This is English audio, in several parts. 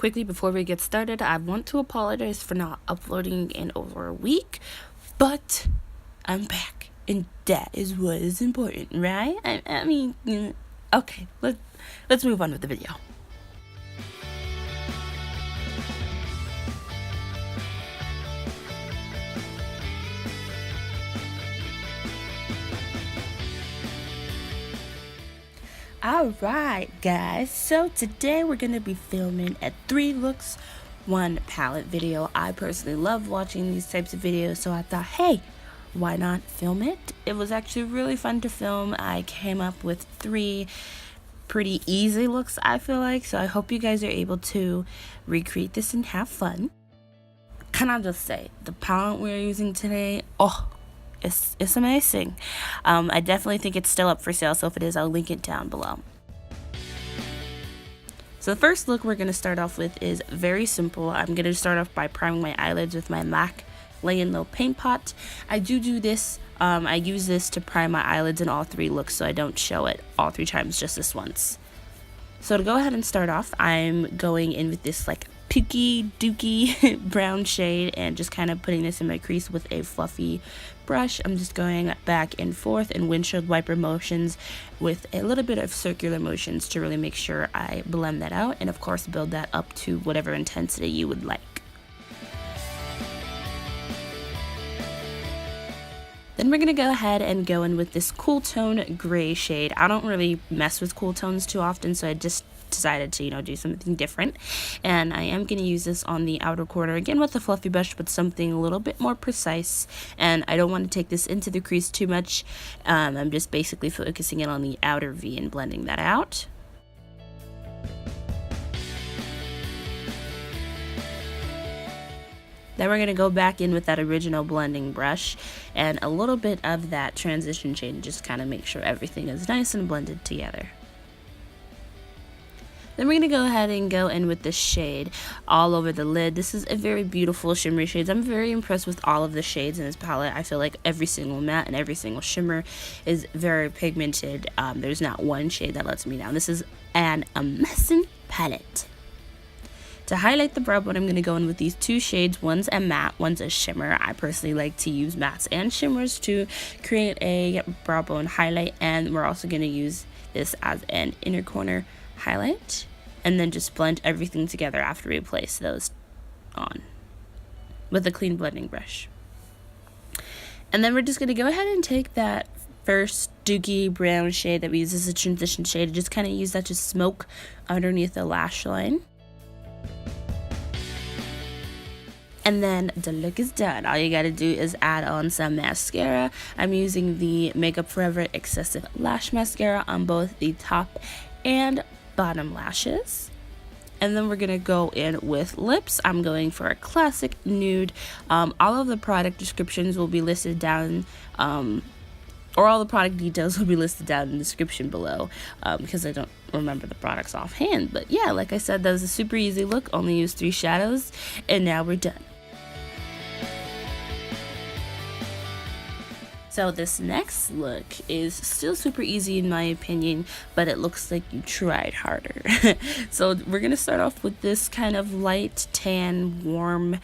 quickly before we get started, I want to apologize for not uploading in over a week, but I'm back, and that is what is important, right? I mean, okay, let's move on with the video. Alright guys, so today we're going to be filming a 3 looks 1 palette video. I personally love watching these types of videos, so I thought, hey, why not film it? It was actually really fun to film. I came up with 3 pretty easy looks, I feel like, so I hope you guys are able to recreate this and have fun. Can I just say, the palette we're using today, it's amazing. I definitely think it's still up for sale, so if it is, I'll link it down below. So the first look we're going to start off with is very simple. I'm going to start off by priming my eyelids with my MAC Lay and Low Paint Pot. I do this, I use this to prime my eyelids in all 3 looks, so I don't show it all 3 times, just this once. So to go ahead and start off, I'm going in with this like pooky dookie brown shade and just kind of putting this in my crease with a fluffy brush. I'm just going back and forth in windshield wiper motions with a little bit of circular motions to really make sure I blend that out, and of course build that up to whatever intensity you would like. Then we're going to go ahead and go in with this cool tone gray shade. I don't really mess with cool tones too often, so I just decided to, do something different. And I am going to use this on the outer corner, again with a fluffy brush, but something a little bit more precise. And I don't want to take this into the crease too much. I'm just basically focusing it on the outer V and blending that out. Then we're going to go back in with that original blending brush and a little bit of that transition shade and just kind of make sure everything is nice and blended together. Then we're going to go ahead and go in with this shade all over the lid. This is a very beautiful shimmery shade. I'm very impressed with all of the shades in this palette. I feel like every single matte and every single shimmer is very pigmented. There's not one shade that lets me down. This is an amazing palette. To highlight the brow bone, I'm going to go in with these 2 shades. One's a matte, one's a shimmer. I personally like to use mattes and shimmers to create a brow bone highlight, and we're also going to use this as an inner corner highlight, and then just blend everything together after we place those on with a clean blending brush. And then we're just going to go ahead and take that first dookie brown shade that we use as a transition shade and just kind of use that to smoke underneath the lash line. And then the look is done. All you gotta do is add on some mascara. I'm using the Makeup Forever Excessive Lash Mascara on both the top and bottom lashes. And then we're gonna go in with lips. I'm going for a classic nude. All of the product descriptions will be listed down, or all the product details will be listed down in the description below, because I don't remember the products offhand. But yeah, like I said, that was a super easy look. Only used 3 shadows, and now we're done. So this next look is still super easy in my opinion, but it looks like you tried harder. So we're going to start off with this kind of light tan warm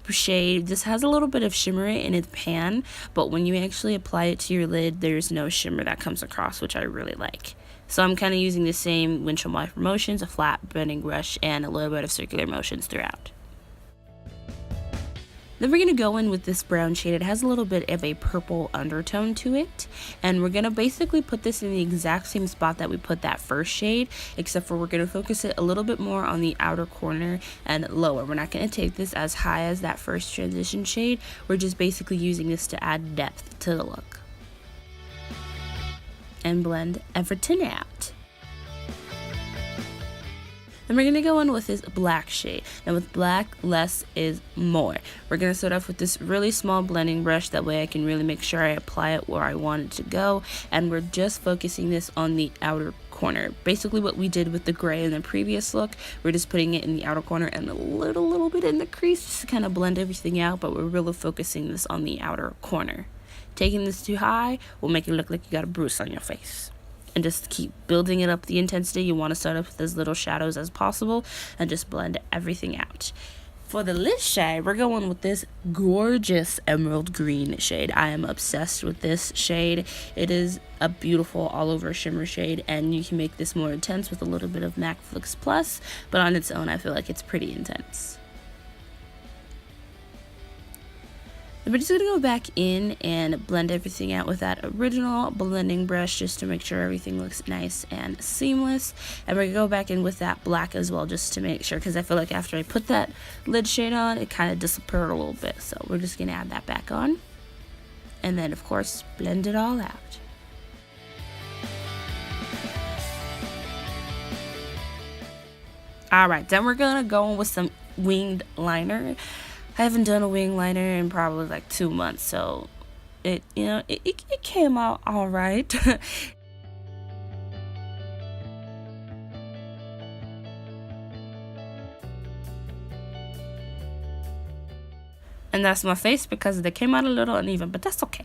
shade. This has a little bit of shimmer in its pan, but when you actually apply it to your lid, there's no shimmer that comes across, which I really like. So I'm kind of using the same windshield wiper motions, a flat blending brush, and a little bit of circular motions throughout. Then we're going to go in with this brown shade. It has a little bit of a purple undertone to it, and we're going to basically put this in the exact same spot that we put that first shade, except for we're going to focus it a little bit more on the outer corner and lower. We're not going to take this as high as that first transition shade. We're just basically using this to add depth to the look and blend everything out. Then we're going to go in with this black shade. Now with black, less is more. We're going to start off with this really small blending brush. That way I can really make sure I apply it where I want it to go. And we're just focusing this on the outer corner. Basically what we did with the gray in the previous look. We're just putting it in the outer corner and a little bit in the crease just to kind of blend everything out. But we're really focusing this on the outer corner. Taking this too high will make it look like you got a bruise on your face. and just keep building it up the intensity. You want to start off with as little shadows as possible and just blend everything out. For the lid shade, we're going with this gorgeous emerald green shade. I am obsessed with this shade. It is a beautiful all over shimmer shade, and you can make this more intense with a little bit of MAC Flix Plus, but on its own I feel like it's pretty intense. We're just going to go back in and blend everything out with that original blending brush just to make sure everything looks nice and seamless. And we're going to go back in with that black as well just to make sure, because I feel like after I put that lid shade on, it kind of disappeared a little bit. So we're just going to add that back on. And then, of course, blend it all out. Alright, then we're going to go in with some winged liner. I haven't done a wing liner in probably like 2 months, so it came out all right. And that's my face because they came out a little uneven, but that's okay.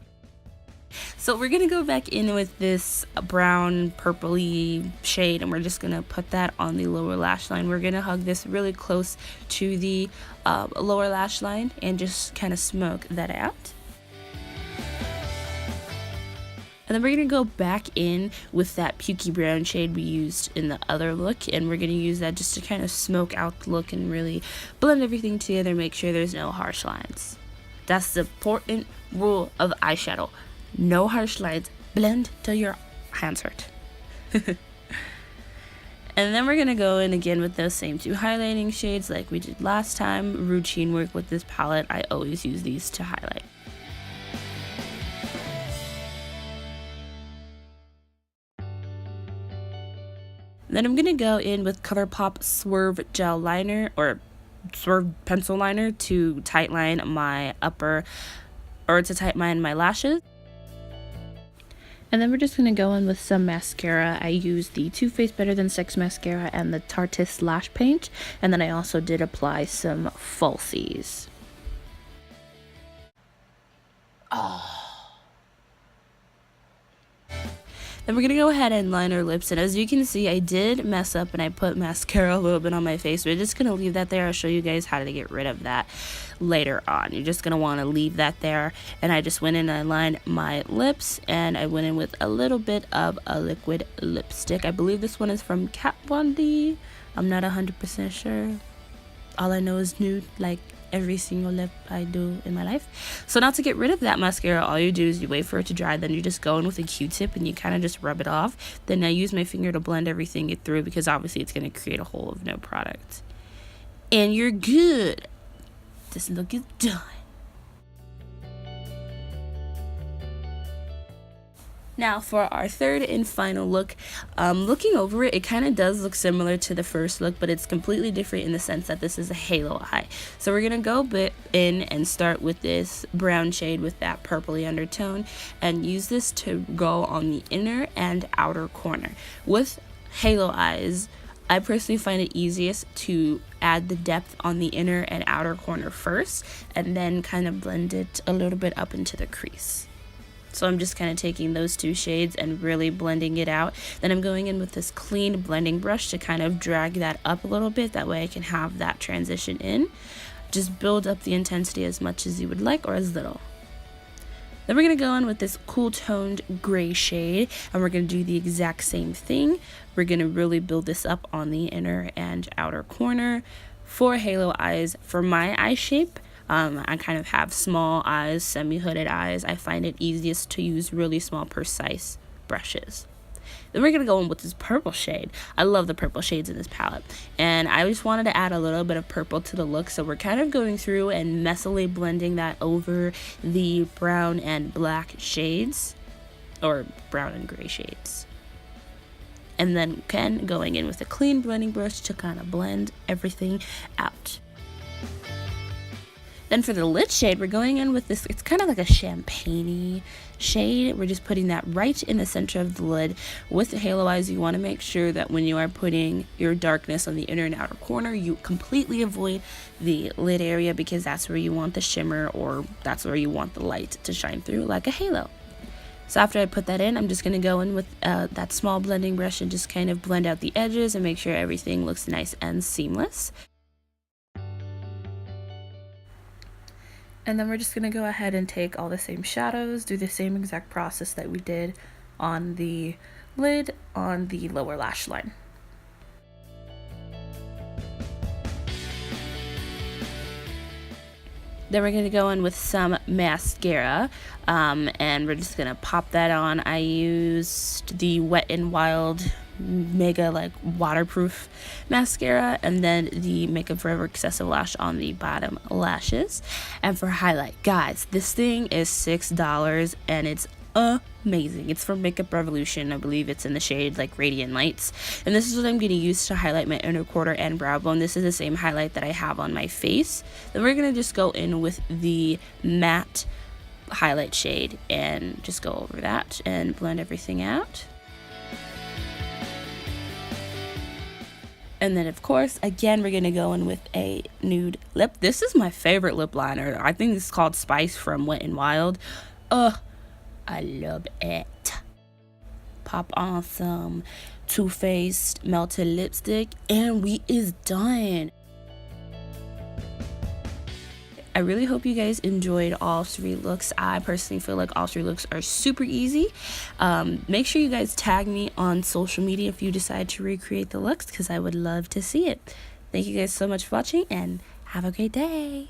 So we're gonna go back in with this brown purpley shade, and we're just gonna put that on the lower lash line. We're gonna hug this really close to the lower lash line and just kind of smoke that out. And then we're gonna go back in with that pukey brown shade we used in the other look, and we're gonna use that just to kind of smoke out the look and really blend everything together, make sure there's no harsh lines. That's the important rule of eyeshadow. No harsh lines. Blend till your hands hurt. And then we're going to go in again with those same two highlighting shades like we did last time. Routine work with this palette. I always use these to highlight. Then I'm going to go in with ColourPop Swerve Gel Liner, or Swerve Pencil Liner, to tightline my upper, or to tightline my lashes. And then we're just going to go in with some mascara. I used the Too Faced Better Than Sex mascara and the Tarte Lash Paint. And then I also did apply some falsies. Then we're going to go ahead and line our lips. And as you can see, I did mess up and I put mascara a little bit on my face. We're just going to leave that there. I'll show you guys how to get rid of that later on. You're just going to want to leave that there. And I just went in and I lined my lips. And I went in with a little bit of a liquid lipstick. I believe this one is from Kat Von D. I'm not 100% sure. All I know is Nude, like every single lip I do in my life. So now to get rid of that mascara, all you do is you wait for it to dry, then you just go in with a Q-tip and you kind of just rub it off. Then I use my finger to blend everything through, because obviously it's going to create a hole of no product. And you're good. This look is done. Now for our third and final look, looking over it, it kind of does look similar to the first look, but it's completely different in the sense that this is a halo eye. So we're going to go in and start with this brown shade with that purpley undertone and use this to go on the inner and outer corner. With halo eyes, I personally find it easiest to add the depth on the inner and outer corner first and then kind of blend it a little bit up into the crease. So I'm just kind of taking those two shades and really blending it out. Then I'm going in with this clean blending brush to kind of drag that up a little bit. That way I can have that transition in. Just build up the intensity as much as you would like, or as little. Then we're going to go in with this cool toned gray shade, and we're going to do the exact same thing. We're going to really build this up on the inner and outer corner. For halo eyes, for my eye shape, I kind of have small eyes, semi-hooded eyes. I find it easiest to use really small, precise brushes. Then we're going to go in with this purple shade. I love the purple shades in this palette. And I just wanted to add a little bit of purple to the look. So we're kind of going through and messily blending that over the brown and black shades. Or brown and gray shades. And then again, going in with a clean blending brush to kind of blend everything out. Then for the lid shade, we're going in with this, it's kind of like a champagne-y shade. We're just putting that right in the center of the lid. With the halo eyes, you want to make sure that when you are putting your darkness on the inner and outer corner, you completely avoid the lid area, because that's where you want the shimmer, or that's where you want the light to shine through like a halo. So after I put that in, I'm just going to go in with that small blending brush and just kind of blend out the edges and make sure everything looks nice and seamless. And then we're just going to go ahead and take all the same shadows, do the same exact process that we did on the lid on the lower lash line. Then we're going to go in with some mascara, and we're just going to pop that on. I used the Wet n Wild Mega waterproof mascara, and then the Makeup Forever Excessive Lash on the bottom lashes. And for highlight, guys, this thing is $6 and it's amazing. It's from Makeup Revolution. I believe it's in the shade Radiant Lights, and this is what I'm going to use to highlight my inner quarter and brow bone. This is the same highlight that I have on my face. Then we're going to just go in with the matte highlight shade and just go over that and blend everything out. And then, of course, again, we're going to go in with a nude lip. This is my favorite lip liner. I think this is called Spice from Wet n Wild. I love it. Pop on some Too Faced melted lipstick and we is done. I really hope you guys enjoyed all 3 looks. I personally feel like all 3 looks are super easy. Make sure you guys tag me on social media if you decide to recreate the looks, because I would love to see it. Thank you guys so much for watching and have a great day.